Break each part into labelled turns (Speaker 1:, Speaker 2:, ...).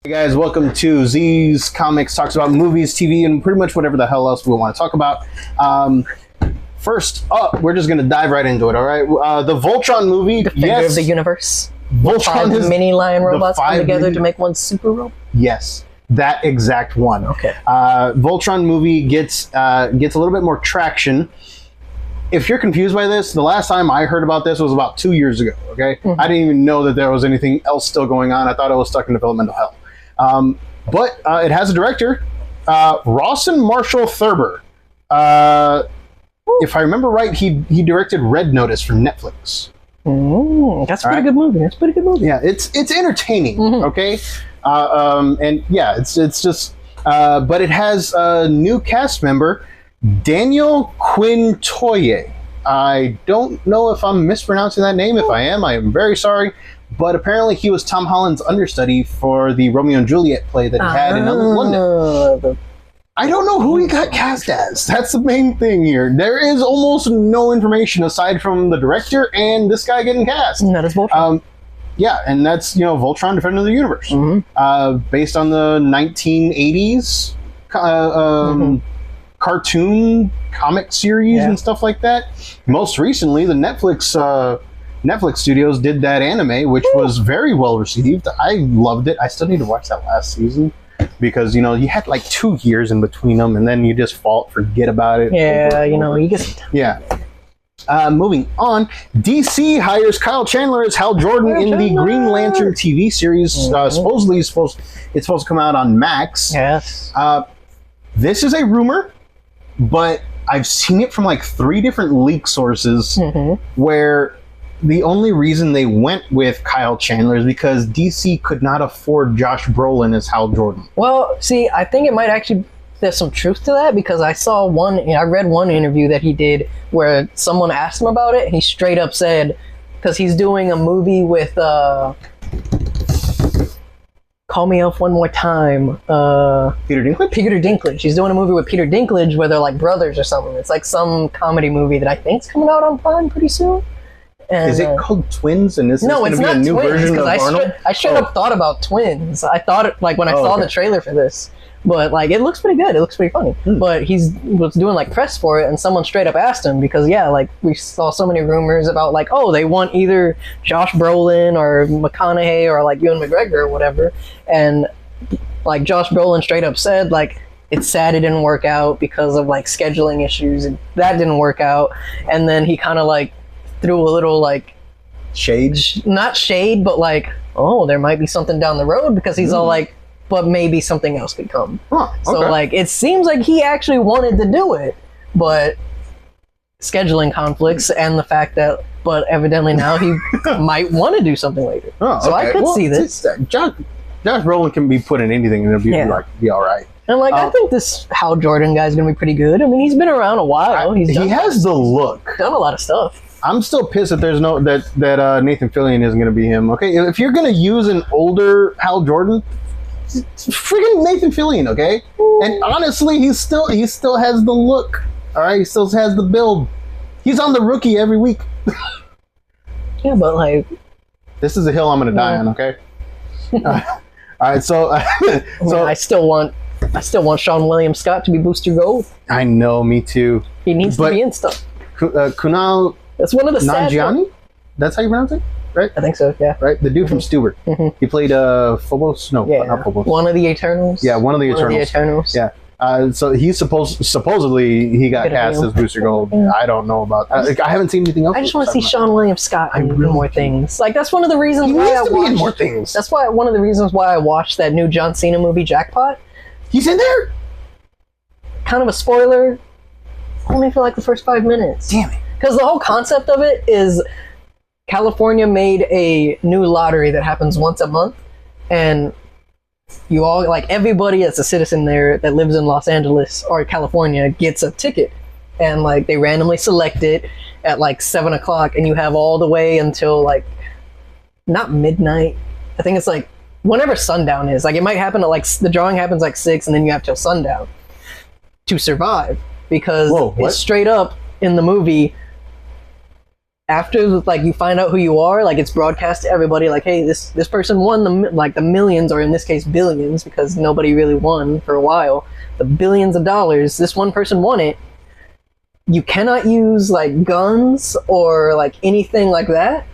Speaker 1: Hey guys, welcome to Z's Comics, talks about movies, TV, and pretty much whatever the hell else we want to talk about. First up, we're just going to dive right into it, all right? The Voltron movie,
Speaker 2: The figure of the universe.
Speaker 1: Voltron
Speaker 2: Five
Speaker 1: is
Speaker 2: mini lion robots come together
Speaker 1: mini-
Speaker 2: to make one super robot.
Speaker 1: Yes, that exact one.
Speaker 2: Okay.
Speaker 1: Voltron movie gets a little bit more traction. If you're confused by this, the last time I heard about this was about 2 years ago, okay? I didn't even know that there was anything else still going on. I thought it was stuck in developmental hell. But it has a director, Rawson Marshall Thurber. If I remember right, he directed Red Notice for Netflix.
Speaker 2: That's a pretty good movie. That's a pretty good movie.
Speaker 1: Yeah, it's entertaining, okay? And yeah, it's just, but it has a new cast member, Daniel Quintoye. I don't know if I'm mispronouncing that name. If I am, I am very sorry. But apparently he was Tom Holland's understudy for the Romeo and Juliet play that he had in London. I don't know who he got cast as. That's the main thing here. There is almost no information aside from the director and this guy getting cast.
Speaker 2: That is Voltron.
Speaker 1: Yeah, and that's, Voltron Defender of the Universe. Based on the 1980s cartoon comic series and stuff like that. Most recently, the Netflix studios did that anime, which was very well received. I loved it. I still need to watch that last season because, you had like 2 years in between them and then you just forget about it.
Speaker 2: You get...
Speaker 1: Yeah. Moving on, DC hires Kyle Chandler as Hal Jordan in the Green Lantern TV series. Supposedly it's supposed to come out on Max.
Speaker 2: Yes.
Speaker 1: This is a rumor, but I've seen it from like 3 different leak sources where the only reason they went with Kyle Chandler is because DC could not afford Josh Brolin as Hal Jordan.
Speaker 2: Well, see, I think it might actually... There's some truth to that because I read one interview that he did where someone asked him about it and he straight up said, because he's doing a movie with Call Me Up One More Time.
Speaker 1: Peter Dinklage?
Speaker 2: Peter Dinklage. He's doing a movie with Peter Dinklage where they're like brothers or something. It's like some comedy movie that I think's coming out on Prime pretty soon. And,
Speaker 1: is it called Twins? And this is going to be a new version of Arnold?
Speaker 2: I straight up thought about Twins. I thought it when I saw the trailer for this. But it looks pretty good. It looks pretty funny. But he was doing press for it, and someone straight up asked him because we saw so many rumors about they want either Josh Brolin or McConaughey or Ewan McGregor or whatever, and Josh Brolin straight up said it's sad it didn't work out because of scheduling issues, and that didn't work out, and then he kind of threw a little
Speaker 1: shade,
Speaker 2: not shade, but there might be something down the road because he's all but maybe something else could come. So it seems like he actually wanted to do it, but scheduling conflicts and the fact that, but evidently now he might want to do something later. So I could see this.
Speaker 1: Josh Brolin can be put in anything and it'll be all right.
Speaker 2: And I think this Hal Jordan guy is going to be pretty good. I mean, he's been around a while. He
Speaker 1: has the look.
Speaker 2: Done a lot of stuff.
Speaker 1: I'm still pissed that there's that Nathan Fillion isn't going to be him. Okay, if you're going to use an older Hal Jordan, freaking Nathan Fillion, okay? And honestly, he still has the look. All right, he still has the build. He's on The Rookie every week.
Speaker 2: Yeah, but
Speaker 1: this is a hill I'm going to die on, okay? All right, so
Speaker 2: I still want Sean William Scott to be Booster Gold.
Speaker 1: I know, me too.
Speaker 2: He needs to be in stuff.
Speaker 1: Kunal.
Speaker 2: That's one of the
Speaker 1: Nanjiani? That's how you pronounce it? Right?
Speaker 2: I think so, yeah.
Speaker 1: Right? The dude from Stewart. He played Phobos? No, not Phobos.
Speaker 2: One of the Eternals.
Speaker 1: Yeah, one of the Eternals. Yeah. So he's supposedly he got cast as Booster Gold. I don't know about that. I haven't seen anything else.
Speaker 2: I just want to see Sean William Scott in more things. That's one of the reasons why I watched
Speaker 1: more things.
Speaker 2: That's one of the reasons why I watched that new John Cena movie, Jackpot.
Speaker 1: He's in there?
Speaker 2: Kind of a spoiler. Only for the first 5 minutes.
Speaker 1: Damn it.
Speaker 2: Because the whole concept of it is California made a new lottery that happens once a month, and you all everybody that's a citizen there that lives in Los Angeles or California gets a ticket, and they randomly select it at 7 o'clock, and you have all the way until not midnight. I think it's whenever sundown is. It might happen at the drawing happens 6, and then you have till sundown to survive because it's straight up in the movie. after like you find out who you are, like it's broadcast to everybody, like, hey, this person won the millions, or in this case billions, because nobody really won for a while, the billions of dollars. This one person won it. You cannot use like guns or like anything like that,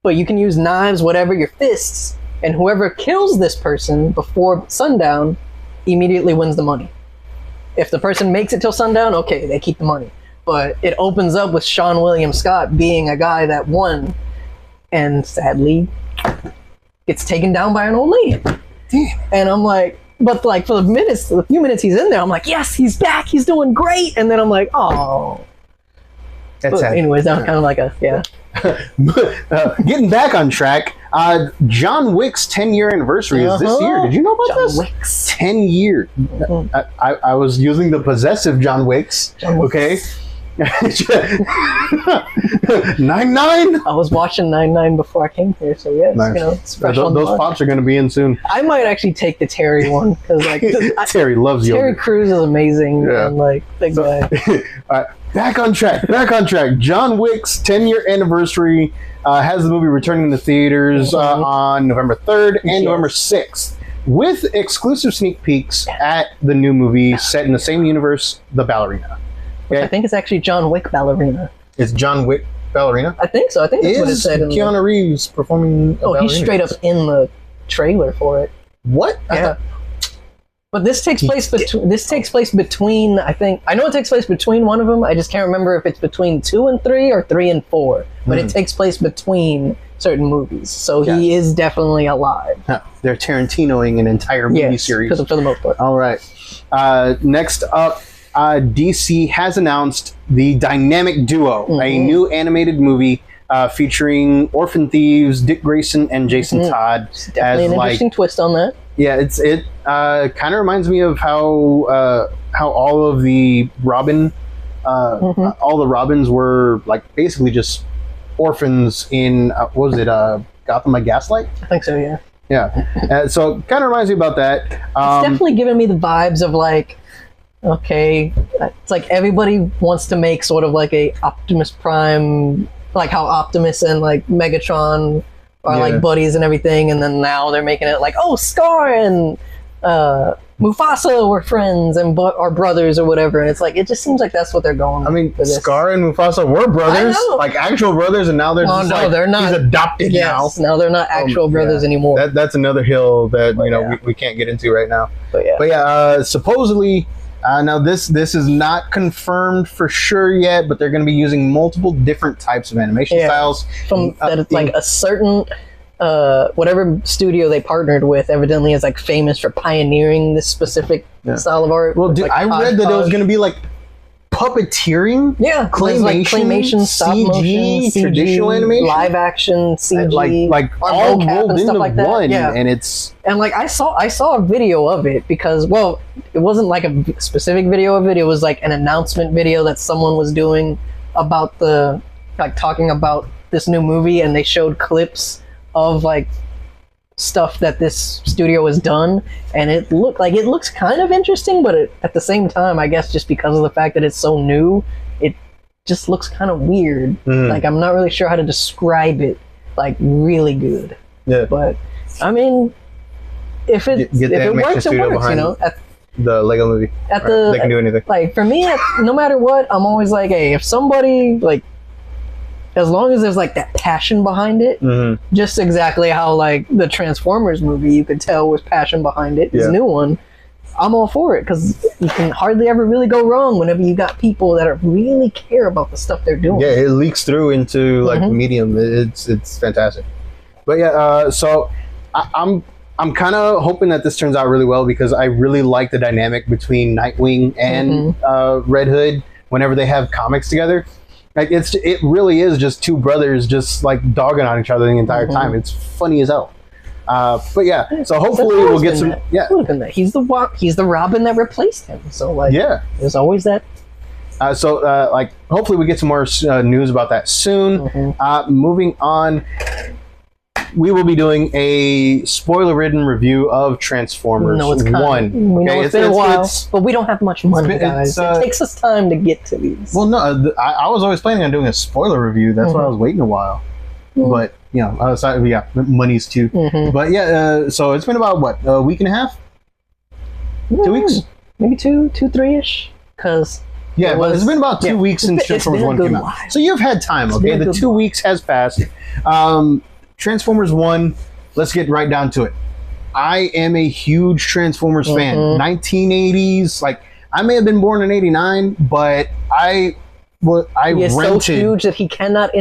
Speaker 2: but you can use knives, whatever, your fists, and whoever kills this person before sundown immediately wins the money. If the person makes it till sundown, okay, they keep the money. But it opens up with Sean William Scott being a guy that won, and sadly gets taken down by an old lady.
Speaker 1: Damn.
Speaker 2: And I'm like, but like for the few minutes he's in there, I'm like, yes, he's back, he's doing great. And then I'm like, oh.
Speaker 1: That's sad.
Speaker 2: Anyways, that was kind of like a, yeah.
Speaker 1: Getting back on track, John Wick's 10-year anniversary is this year. Did you know about
Speaker 2: John
Speaker 1: this?
Speaker 2: Wick's.
Speaker 1: 10 years. I was using the possessive John Wick's. Okay. 9-9.
Speaker 2: I was watching 9-9 before I came here, so yes,
Speaker 1: Nice.
Speaker 2: you know, it's fresh on
Speaker 1: Those
Speaker 2: the
Speaker 1: pops are going to be in soon.
Speaker 2: I might actually take the Terry one because like
Speaker 1: Terry loves
Speaker 2: Terry
Speaker 1: yogurt.
Speaker 2: Crews is amazing,
Speaker 1: Yeah.
Speaker 2: and like big guy.
Speaker 1: All right, back on track. John Wick's 10-year anniversary has the movie returning to theaters on November 3rd and
Speaker 2: Yes.
Speaker 1: November 6th, with exclusive sneak peeks at the new movie set in the same universe, The Ballerina.
Speaker 2: I think it's actually John Wick Ballerina.
Speaker 1: It's John Wick Ballerina.
Speaker 2: I think so. I think that's what it
Speaker 1: Is
Speaker 2: said.
Speaker 1: Keanu Reeves performing?
Speaker 2: Oh, he's straight up in the trailer for it.
Speaker 1: What?
Speaker 2: Yeah. But this takes place between. This takes place between. I know it takes place between one of them. I just can't remember if it's between 2 and 3 or 3 and 4. But it takes place between certain movies, so he is definitely alive.
Speaker 1: Huh. They're Tarantinoing an entire movie series.
Speaker 2: for the most part.
Speaker 1: All right. Next up, DC has announced the Dynamic Duo, a new animated movie featuring Orphan Thieves, Dick Grayson, and Jason Todd.
Speaker 2: Definitely an interesting twist on that.
Speaker 1: Yeah, it kind of reminds me of how all of the Robin, all the Robins were like basically just orphans in what was it, Gotham by Gaslight?
Speaker 2: I think so. Yeah.
Speaker 1: Yeah. So kind of reminds me about that.
Speaker 2: It's definitely giving me the vibes of like, okay, it's like everybody wants to make sort of like a Optimus Prime, like how Optimus and like Megatron are like buddies and everything, and then now they're making it like, oh, Scar and Mufasa were friends and are brothers or whatever, and it's like it just seems like that's what they're going.
Speaker 1: I mean,
Speaker 2: for this.
Speaker 1: Scar and Mufasa were brothers,
Speaker 2: I know.
Speaker 1: like actual brothers, and now they're just like
Speaker 2: they're not.
Speaker 1: he's adopted
Speaker 2: Yes, now they're not actual brothers anymore.
Speaker 1: That's another hill that we can't get into right now.
Speaker 2: But
Speaker 1: Supposedly. Now this is not confirmed for sure yet, but they're going to be using multiple different types of animation styles.
Speaker 2: That it's like a certain whatever studio they partnered with evidently is like famous for pioneering this specific style of art.
Speaker 1: Well, dude,
Speaker 2: like
Speaker 1: I read that it was going to be like puppeteering,
Speaker 2: claymation, stop motion,
Speaker 1: traditional animation,
Speaker 2: live action, CG,
Speaker 1: like all rolled into
Speaker 2: like that.
Speaker 1: one,
Speaker 2: Yeah.
Speaker 1: and it's
Speaker 2: like I saw a video of it because it wasn't like a specific video of it. It was like an announcement video that someone was doing about talking about this new movie, and they showed clips of like stuff that this studio has done, and it looks kind of interesting, but at the same time, I guess just because of the fact that it's so new, it just looks kind of weird. Like I'm not really sure how to describe it like really good.
Speaker 1: Yeah.
Speaker 2: But I mean, if it works, it works. You know, at
Speaker 1: the Lego movie. They can do anything.
Speaker 2: Like for me, no matter what, I'm always like, hey, if somebody like, as long as there's like that passion behind it, just exactly how like the Transformers movie, you could tell was passion behind it. This new one, I'm all for it because you can hardly ever really go wrong whenever you got people that really care about the stuff they're doing.
Speaker 1: Yeah, it leaks through into like medium. It's fantastic. But yeah, so I'm kind of hoping that this turns out really well because I really like the dynamic between Nightwing and Red Hood whenever they have comics together. Like it really is just two brothers just like dogging on each other the entire time. It's funny as hell. But yeah, so hopefully we'll get some. Yeah,
Speaker 2: he's the Robin that replaced him. So like, there's always that.
Speaker 1: Like hopefully we get some more news about that soon. Moving on. we will be doing a spoiler-ridden review of Transformers
Speaker 2: No, it's coming.
Speaker 1: 1.
Speaker 2: We know it's been a while, but we don't have much money,
Speaker 1: been-
Speaker 2: guys. It takes us time to get to these.
Speaker 1: Well, no, I was always planning on doing a spoiler review. That's why I was waiting a while. But, you know, yeah, money's too. But yeah, so it's been about, what, a week and a half? 2 weeks?
Speaker 2: Maybe 3-ish. Because...
Speaker 1: Yeah, but it's been about 2 weeks since Transformers 1 came out. So you've had time, okay? The 2 weeks has passed. Transformers 1, let's get right down to it. I am a huge Transformers fan. 1980s, like, I may have been born in 89, but I
Speaker 2: he is
Speaker 1: rented...
Speaker 2: so huge that he cannot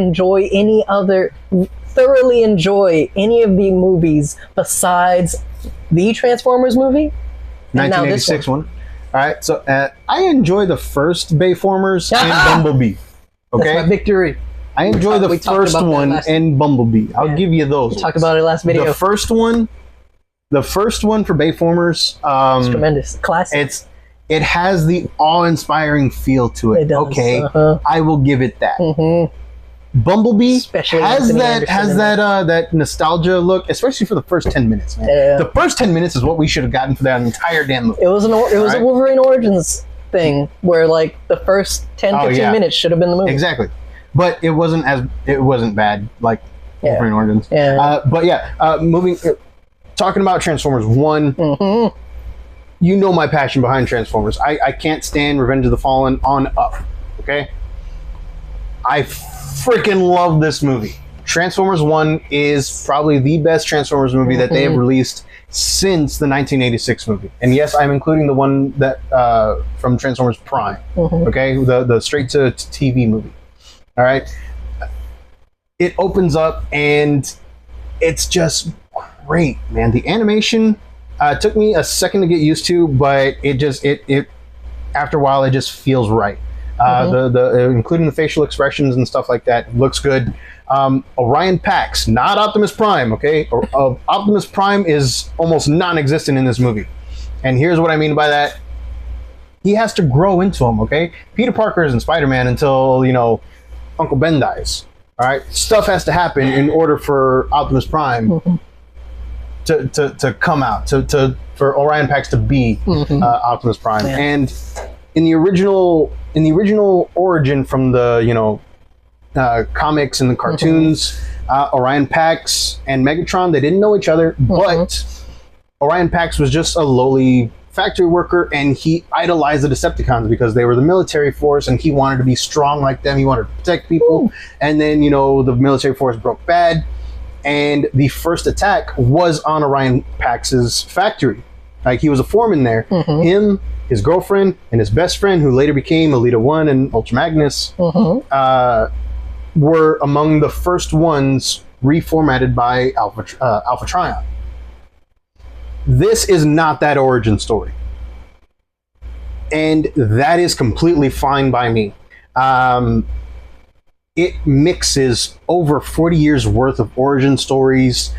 Speaker 2: thoroughly enjoy any of the movies besides the Transformers movie.
Speaker 1: 1986 one. All right, so I enjoy the first Bayformers and Bumblebee. Okay,
Speaker 2: that's my victory.
Speaker 1: I enjoy the first one and Bumblebee. I'll give you those.
Speaker 2: We talked about it last video.
Speaker 1: The first one for Bayformers,
Speaker 2: it's tremendous, classic.
Speaker 1: It has the awe-inspiring feel to it.
Speaker 2: It does.
Speaker 1: Okay, I will give it that. Bumblebee
Speaker 2: Especially
Speaker 1: has that nostalgia look, especially for the first 10 minutes, man.
Speaker 2: Yeah.
Speaker 1: The first 10 minutes is what we should have gotten for that entire damn movie.
Speaker 2: It was a Wolverine Origins thing where like the first 10-15 minutes should have been the movie.
Speaker 1: Exactly. But it wasn't bad like Wolverine Origins.
Speaker 2: Yeah.
Speaker 1: But yeah, talking about Transformers 1, you know my passion behind Transformers. I can't stand Revenge of the Fallen on up. Okay? I freaking love this movie. Transformers 1 is probably the best Transformers movie that they have released since the 1986 movie. And yes, I'm including the one that from Transformers Prime. Okay? The straight-to-TV movie. All right? It opens up and it's just great, man. The animation took me a second to get used to, but it after a while it just feels right. Including the facial expressions and stuff like that, looks good. Orion Pax, not Optimus Prime, okay? Optimus Prime is almost non-existent in this movie. And here's what I mean by that. He has to grow into him, okay? Peter Parker isn't Spider-Man until, you know, Uncle Ben dies. All right? Stuff has to happen in order for Optimus Prime to come out, for Orion Pax to be Optimus Prime. Yeah. And in the original origin from the comics and the cartoons, Orion Pax and Megatron, they didn't know each other, but Orion Pax was just a lowly factory worker, and he idolized the Decepticons because they were the military force, and he wanted to be strong like them. He wanted to protect people. And then the military force broke bad, and the first attack was on Orion Pax's factory. Like, he was a foreman there. Him, his girlfriend, and his best friend, who later became Elita 1 and Ultra Magnus, were among the first ones reformatted by Alpha Trion. This is not that origin story. And that is completely fine by me. It mixes over 40 years worth of origin stories,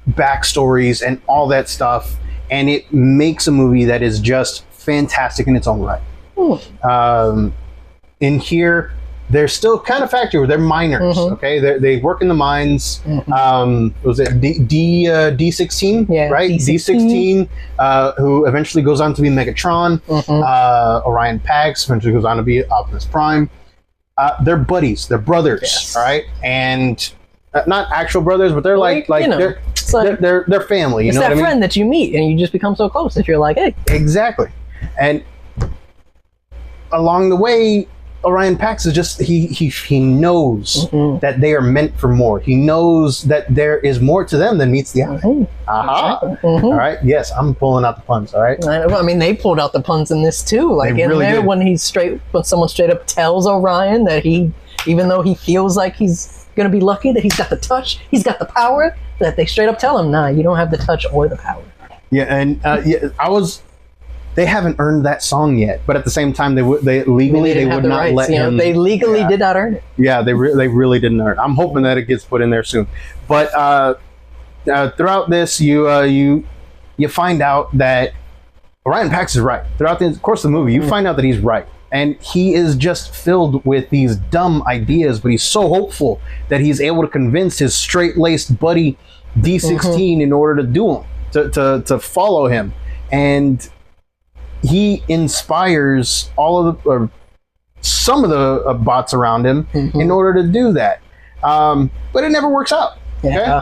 Speaker 1: backstories, and all that stuff, and it makes a movie that is just fantastic in its own right. In here, they're still kind of factory. They're miners, okay? They work in the mines. Was it D16?
Speaker 2: Yeah,
Speaker 1: right? D16, who eventually goes on to be Megatron. Orion Pax eventually goes on to be Optimus Prime. They're buddies. They're brothers, all right? And not actual brothers, but they're like they're family. You know what I mean? It's that
Speaker 2: friend that you meet and you just become so close that you're like, hey.
Speaker 1: Exactly. And along the way, Orion Pax is just he knows that they are meant for more. He knows that there is more to them than meets the eye. Aha! All right. Yes, I'm pulling out the puns. All right.
Speaker 2: I mean, they pulled out the puns in this too. Like they in really there, did. when someone straight up tells Orion that even though he feels like he's gonna be lucky that he's got the touch, he's got the power, that they straight up tell him, nah, you don't have the touch or the power.
Speaker 1: Yeah, and they haven't earned that song yet, but at the same time, they would not let him.
Speaker 2: They legally did not earn it.
Speaker 1: Yeah, they really didn't earn it. I'm hoping that it gets put in there soon. But throughout this, you find out that Orion Pax is right. Throughout the course of the movie, you find out that he's right. and he is just filled with these dumb ideas, but he's so hopeful that he's able to convince his straight-laced buddy D16 in order to do him, to follow him. And he inspires all of the, or some of the bots around him in order to do that. But it never works out. Okay?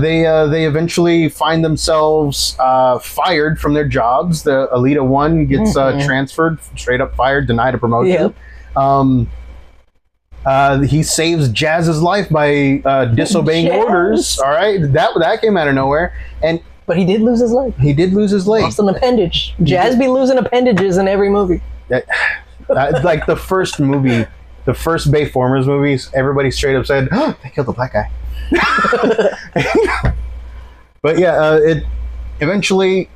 Speaker 1: They eventually find themselves fired from their jobs. The Alita 1 gets transferred, straight up fired, denied a promotion. He saves Jazz's life by disobeying orders. All right, that came out of nowhere.
Speaker 2: But he did lose his leg.
Speaker 1: He did lose his leg.
Speaker 2: Lost an appendage. Jazz be losing appendages in every movie.
Speaker 1: Like the first movie, the first Bayformers movies, everybody straight up said, "Oh, they killed the black guy." But yeah, it eventually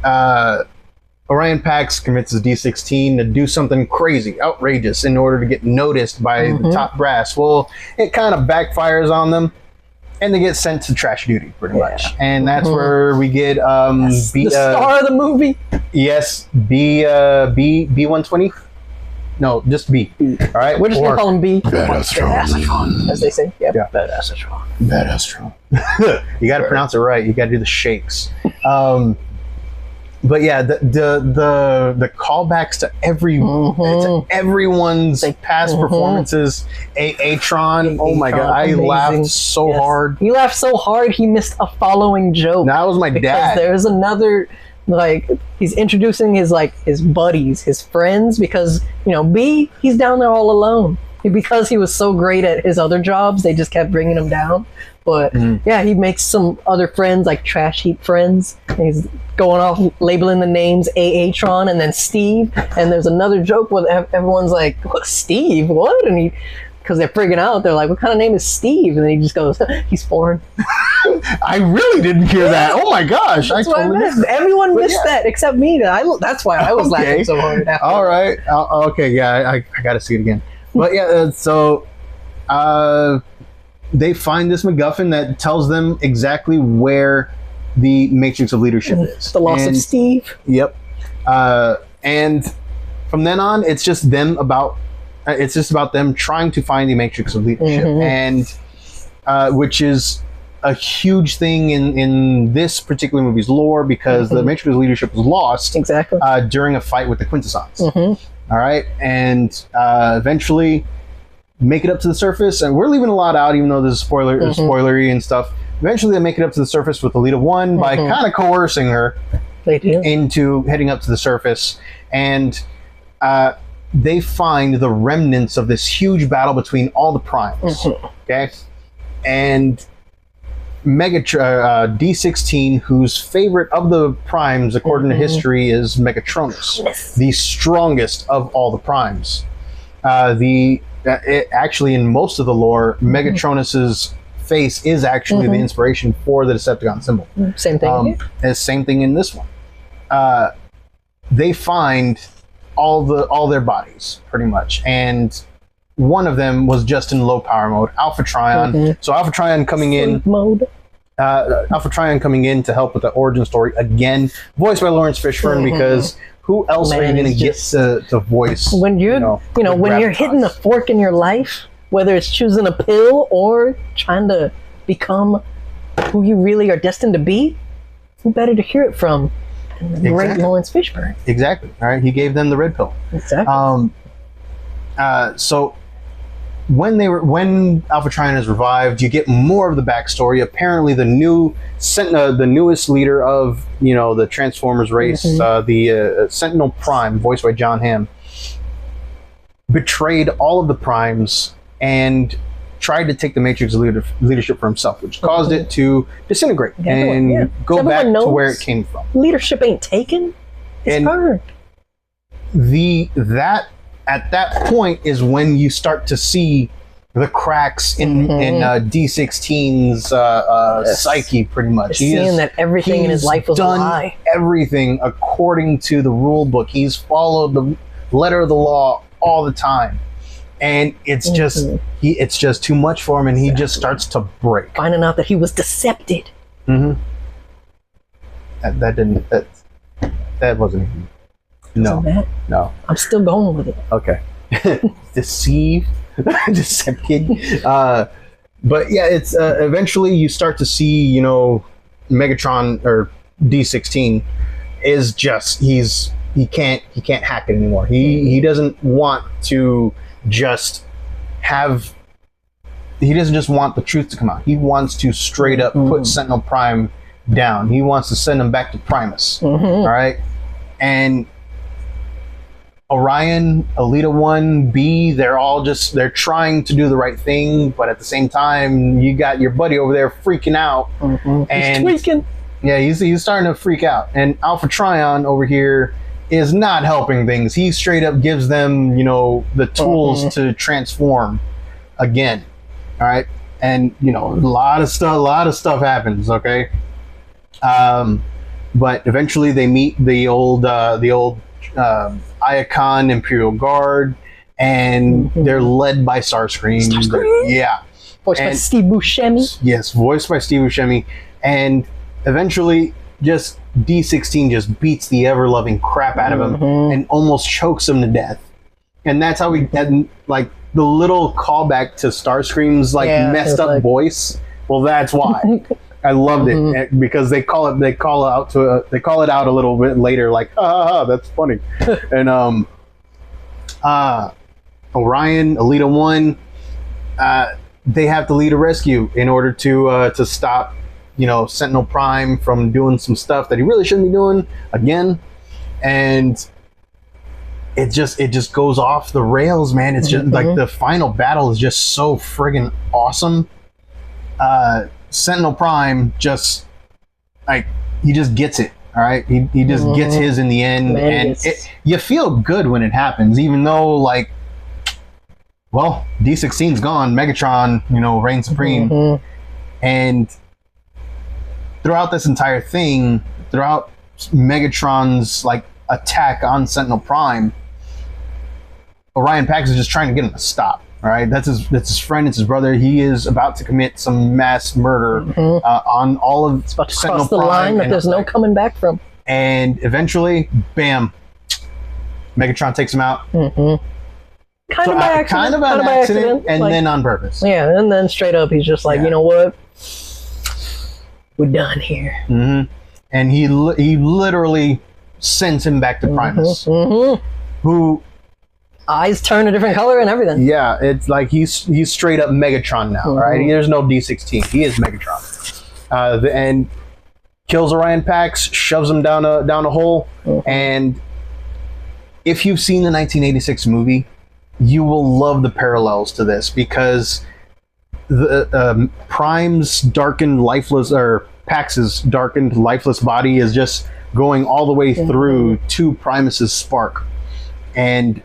Speaker 1: Orion Pax convinces D16 to do something crazy, outrageous, in order to get noticed by the top brass. Well, it kind of backfires on them, and they get sent to trash duty, pretty much. And that's where we get
Speaker 2: the star of the movie.
Speaker 1: Yes, B120. No, just B. All right,
Speaker 2: we're just gonna call him B.
Speaker 1: Badass,
Speaker 2: as they say. Yep.
Speaker 1: Yeah, Badass. You got to pronounce it right. You got to do the shakes. But yeah, the callbacks to everyone's past performances. Atron. Oh my god, I laughed so hard.
Speaker 2: He laughed so hard he missed a following joke.
Speaker 1: That was my dad.
Speaker 2: There's another. Like, he's introducing his buddies, his friends, because, you know, B, he's down there all alone. Because he was so great at his other jobs, they just kept bringing him down. But, yeah, he makes some other friends, like trash heap friends. And he's going off labeling the names Atron and then Steve. And there's another joke where everyone's like, what, Steve? What? And because they're freaking out, they're like, what kind of name is Steve? And then he just goes, he's foreign.
Speaker 1: I really didn't hear that. Oh my gosh.
Speaker 2: That's I totally missed. Everyone missed that except me. That's why I was laughing so hard.
Speaker 1: All right. Okay, yeah, I got to see it again. But yeah, so they find this MacGuffin that tells them exactly where the Matrix of Leadership is.
Speaker 2: The loss of Steve.
Speaker 1: Yep. And from then on, it's just about them trying to find the Matrix of Leadership, and which is a huge thing in this particular movie's lore, because the Matrix of Leadership was lost during a fight with the Quintessons. All right, and eventually make it up to the surface, and we're leaving a lot out, even though this is spoilery and stuff. Eventually, they make it up to the surface with Alita 1 by kind of coercing her into heading up to the surface, and they find the remnants of this huge battle between all the primes. Okay, and D16, whose favorite of the primes, according to history, is Megatronus, the strongest of all the primes. Actually, in most of the lore, Megatronus's face is actually the inspiration for the Decepticon symbol.
Speaker 2: Same thing.
Speaker 1: Same thing in this one. They find all their bodies, pretty much, and one of them was just in low power mode, Alpha Trion. So Alpha Trion coming in Alpha Trion coming in to help with the origin story again, voiced by Lawrence Fishburne, because who else are you going to get to voice
Speaker 2: when you're when you're hitting a fork in your life, whether it's choosing a pill or trying to become who you really are destined to be? Who better to hear it from than the great Lawrence Fishburne?
Speaker 1: Exactly. All right, he gave them the red pill.
Speaker 2: Exactly.
Speaker 1: So when Alpha Trion is revived, you get more of the backstory. Apparently, the newest leader of the Transformers race, the Sentinel Prime, voiced by John Hamm, betrayed all of the primes and tried to take the Matrix leadership for himself, which caused it to disintegrate and go back to where it came from.
Speaker 2: Leadership ain't taken; it's earned.
Speaker 1: At that point is when you start to see the cracks in D16's psyche, pretty much.
Speaker 2: Seeing that everything in his life was a lie.
Speaker 1: Everything according to the rule book. He's followed the letter of the law all the time, and it's just it's just too much for him, and he just starts to break.
Speaker 2: Finding out that he was decepted.
Speaker 1: That wasn't even No,
Speaker 2: matter.
Speaker 1: no.
Speaker 2: I'm still going with it.
Speaker 1: Okay. Deceive, Decepticon. But yeah, it's eventually you start to see, you know, Megatron or D16 is just he can't hack it anymore. He doesn't want to just have. He doesn't just want the truth to come out. He wants to straight up put Sentinel Prime down. He wants to send him back to Primus. All right, and Orion, Elita 1, B, they're trying to do the right thing, but at the same time, you got your buddy over there freaking out. And
Speaker 2: he's tweaking.
Speaker 1: Yeah, he's starting to freak out. And Alpha Trion over here is not helping things. He straight up gives them, you know, the tools to transform again. All right. And, you know, a lot of stuff happens, okay? But eventually they meet the old Iacon Imperial Guard, and they're led by Starscream. Yeah.
Speaker 2: Voiced by Steve Buscemi.
Speaker 1: Yes, voiced by Steve Buscemi. And eventually, just D16 just beats the ever-loving crap out of him and almost chokes him to death. And that's how like, the little callback to Starscream's, like, messed up voice. Well, that's why. I loved it because they call it out a little bit later, like, that's funny. And Orion, Elita 1, they have to lead a rescue in order to stop, you know, Sentinel Prime from doing some stuff that he really shouldn't be doing again. And it just goes off the rails, man. It's just like the final battle is just so friggin' awesome. Sentinel Prime just, like, he just gets it. All right, he just gets his in the end, and you feel good when it happens, even though, like, well, D16's gone, Megatron, you know, reigns supreme. And throughout this entire thing, throughout Megatron's, like, attack on Sentinel Prime, Orion Pax is just trying to get him to stop. All right, that's his friend, it's his brother. He is about to commit some mass murder on all of
Speaker 2: it's about to
Speaker 1: Sentinel
Speaker 2: cross the
Speaker 1: Prime,
Speaker 2: line that there's no coming back from.
Speaker 1: And eventually, bam, Megatron takes him out.
Speaker 2: Kind of by accident,
Speaker 1: and
Speaker 2: like,
Speaker 1: then on purpose.
Speaker 2: Yeah, and then straight up, he's just like, you know what? We're done here.
Speaker 1: And he literally sends him back to Primus, who
Speaker 2: eyes turn a different color and everything.
Speaker 1: Yeah, it's like he's straight up Megatron now, right? There's no D16. He is Megatron. And kills Orion Pax, shoves him down a hole, and if you've seen the 1986 movie, you will love the parallels to this, because the Prime's darkened, lifeless, or Pax's darkened, lifeless body is just going all the way through to Primus's spark, and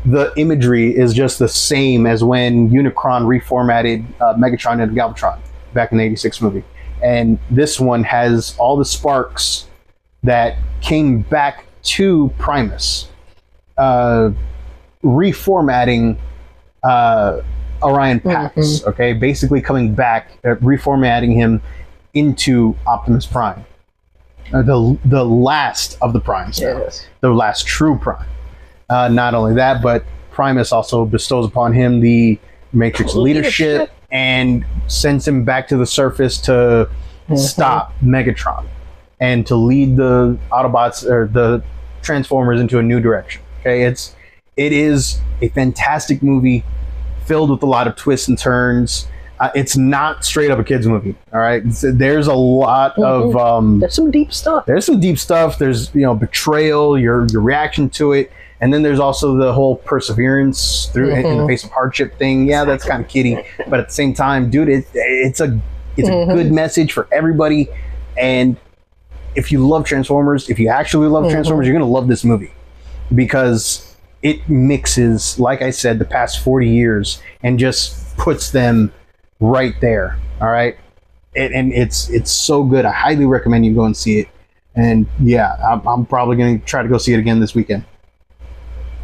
Speaker 1: the imagery is just the same as when Unicron reformatted Megatron into Galvatron back in the 86 movie. And this one has all the sparks that came back to Primus, reformatting Orion Pax, okay? Basically coming back, reformatting him into Optimus Prime. The last of the Primes, the last true Prime. Not only that, but Primus also bestows upon him the Matrix leadership and sends him back to the surface to stop Megatron and to lead the Autobots or the Transformers into a new direction. Okay, it is a fantastic movie filled with a lot of twists and turns. It's not straight up a kids movie. All right, there's a lot of
Speaker 2: there's some deep stuff.
Speaker 1: There's some deep stuff. There's, you know, betrayal, your reaction to it. And then there's also the whole perseverance through in the face of hardship thing. Yeah, that's kind of kiddie, but at the same time, dude, it's a good message for everybody. And if you love Transformers, if you actually love Transformers, you're gonna love this movie, because it mixes, like I said, the past 40 years and just puts them right there. All right, and it's so good. I highly recommend you go and see it. And yeah, I'm probably gonna try to go see it again this weekend.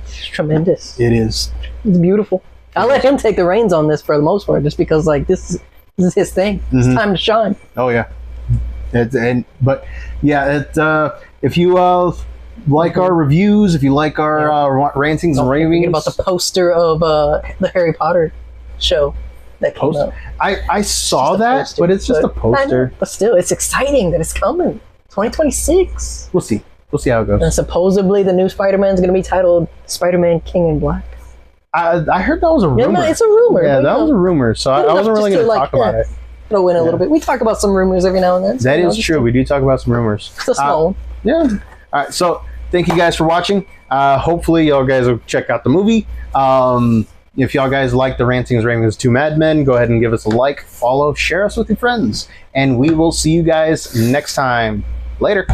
Speaker 2: It's tremendous.
Speaker 1: It is.
Speaker 2: It's beautiful. I'll let him take the reins on this for the most part, just because, like, this is his thing. It's time to shine.
Speaker 1: Oh yeah. But yeah, if you like our reviews, if you like our rantings and ravings.
Speaker 2: Forget about the poster of the Harry Potter show that came out.
Speaker 1: I saw that,
Speaker 2: poster,
Speaker 1: but it's just a poster.
Speaker 2: But still, it's exciting that it's coming. 2026.
Speaker 1: We'll see. We'll see how it goes.
Speaker 2: And supposedly the new Spider-Man is going to be titled Spider-Man King in Black.
Speaker 1: I heard that was a rumor.
Speaker 2: Yeah, it's a rumor.
Speaker 1: Yeah, that was a rumor. So I wasn't really going to talk about it.
Speaker 2: Throw in a little bit. We talk about some rumors every now and then. So
Speaker 1: that is true. We do talk about some rumors.
Speaker 2: It's a small one.
Speaker 1: Yeah. All right. So thank you guys for watching. Hopefully y'all guys will check out the movie. If y'all guys like the Rantings Ravings 2 Mad Men, go ahead and give us a like, follow, share us with your friends. And we will see you guys next time. Later.